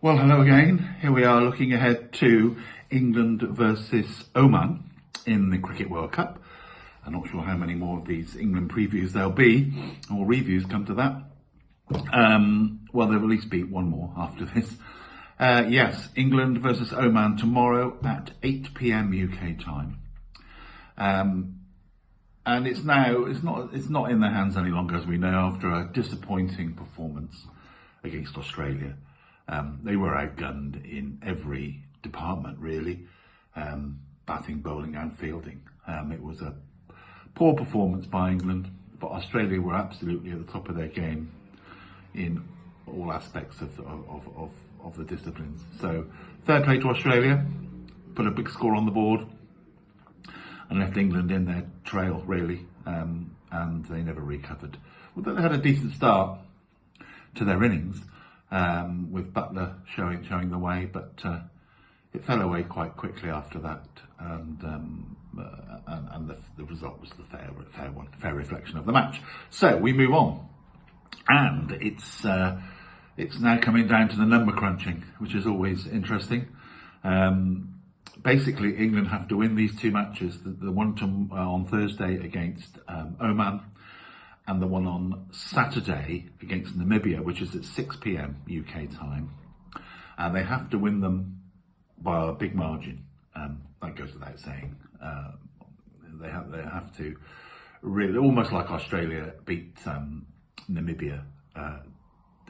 Well, hello again. Here we are looking ahead to England versus Oman in the Cricket World Cup. I'm not sure how many more of these England previews there'll be, or reviews come to that. Well, there'll at least be one more after this. Yes, England versus Oman tomorrow at 8 p.m. UK time. And it's not in their hands any longer, as we know, after a disappointing performance against Australia. They were outgunned in every department, really, batting, bowling and fielding. It was a poor performance by England, but Australia were absolutely at the top of their game in all aspects of the disciplines. So fair play to Australia, put a big score on the board and left England in their trail, really, and they never recovered. Well, they had a decent start to their innings, with Butler showing the way, but it fell away quite quickly after that, and the result was the fair reflection of the match. So we move on, and it's now coming down to the number crunching, which is always interesting. Basically, England have to win these two matches: the one on Thursday against Oman, and the one on Saturday against Namibia, which is at 6 p.m. UK time. And they have to win them by a big margin. That goes without saying. They have to really, almost like Australia beat Namibia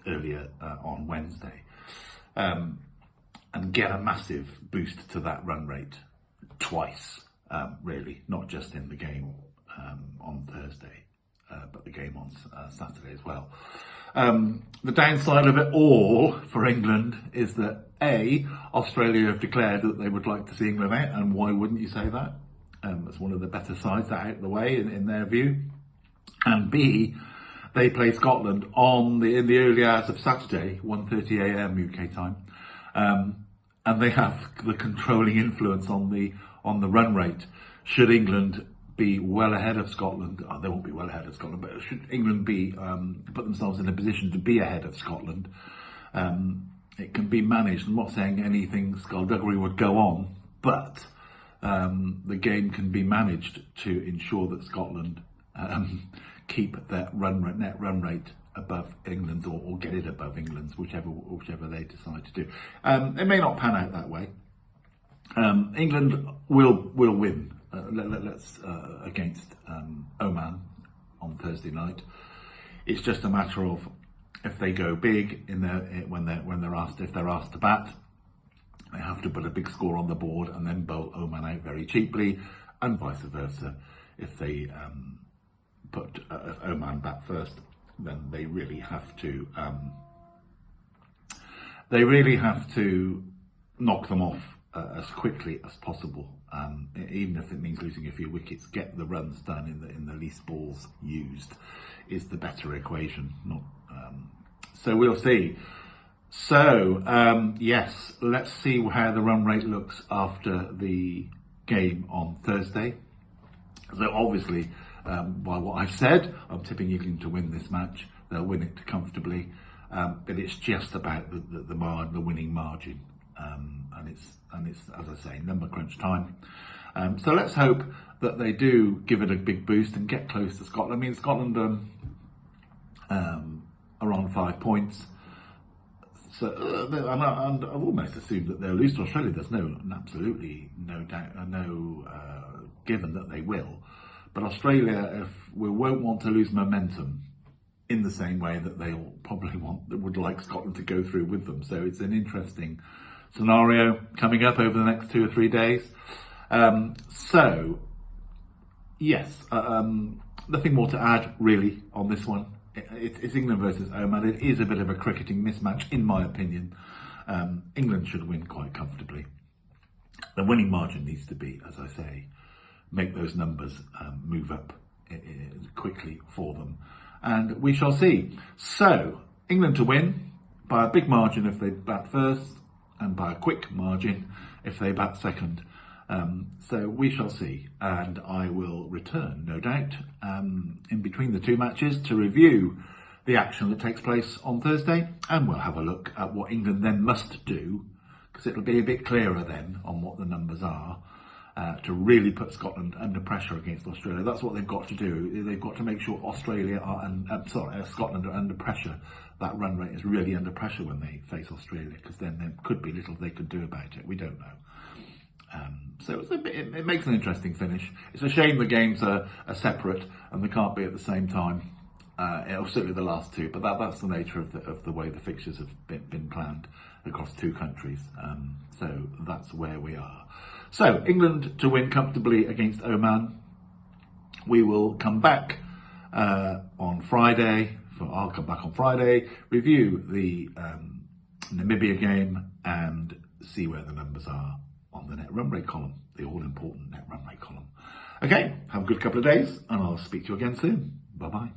earlier on Wednesday, and get a massive boost to that run rate twice, really, not just in the game on Thursday. But the game on Saturday as well. The downside of it all for England is that A, Australia have declared that they would like to see England out, and why wouldn't you say that? It's one of the better sides that out of the way in their view. And B, they play Scotland in the early hours of Saturday, 1:30 a.m. UK time, and they have the controlling influence on the run rate. Should England be well ahead of Scotland, they won't be well ahead of Scotland, but should England be put themselves in a position to be ahead of Scotland, it can be managed. I'm not saying anything skullduggery would go on, but the game can be managed to ensure that Scotland keep that net run rate above England's, or get it above England's, whichever they decide to do. It may not pan out that way. England will win. Against Oman on Thursday night. It's just a matter of if they go big when they're asked to bat, they have to put a big score on the board and then bowl Oman out very cheaply, and vice versa. If they put Oman bat first, then they really have to knock them off as quickly as possible, even if it means losing a few wickets. Get the runs done in the least balls used is the better equation. So we'll see. So yes, let's see how the run rate looks after the game on Thursday. So obviously, by what I've said, I'm tipping England to win this match. They'll win it comfortably, but it's just about the winning margin. And it's, as I say, number crunch time. So let's hope that they do give it a big boost and get close to Scotland. I mean, Scotland are on 5 points. So, and I've almost assumed that they'll lose to Australia. There's absolutely no doubt, given that they will. But Australia won't want to lose momentum in the same way that they'll probably would like Scotland to go through with them. So it's an interesting scenario coming up over the next 2 or 3 days. So yes, nothing more to add really on this one. It's England versus Oman. It is a bit of a cricketing mismatch, in my opinion. England should win quite comfortably. The winning margin needs to be, as I say, make those numbers move up quickly for them, and we shall see. So England to win by a big margin if they bat first, and by a quick margin if they bat second. So we shall see, and I will return, no doubt, in between the two matches to review the the action that takes place on Thursday, and we'll have a look at what England then must do, because it'll be a bit clearer then on what the numbers are, to really put Scotland under pressure against Australia. That's what they've got to do. They've got to make sure Scotland are under pressure. That run rate is really under pressure when they face Australia, because then there could be little they could do about it. We don't know. So it makes an interesting finish. It's a shame the games are separate and they can't be at the same time. Certainly the last two, but that's the nature of the way the fixtures have been planned across two countries. So that's where we are. So England to win comfortably against Oman. We will come back on Friday. I'll come back on Friday, review the Namibia game and see where the numbers are on the net run rate column, the all-important net run rate column. Okay, have a good couple of days and I'll speak to you again soon. Bye-bye.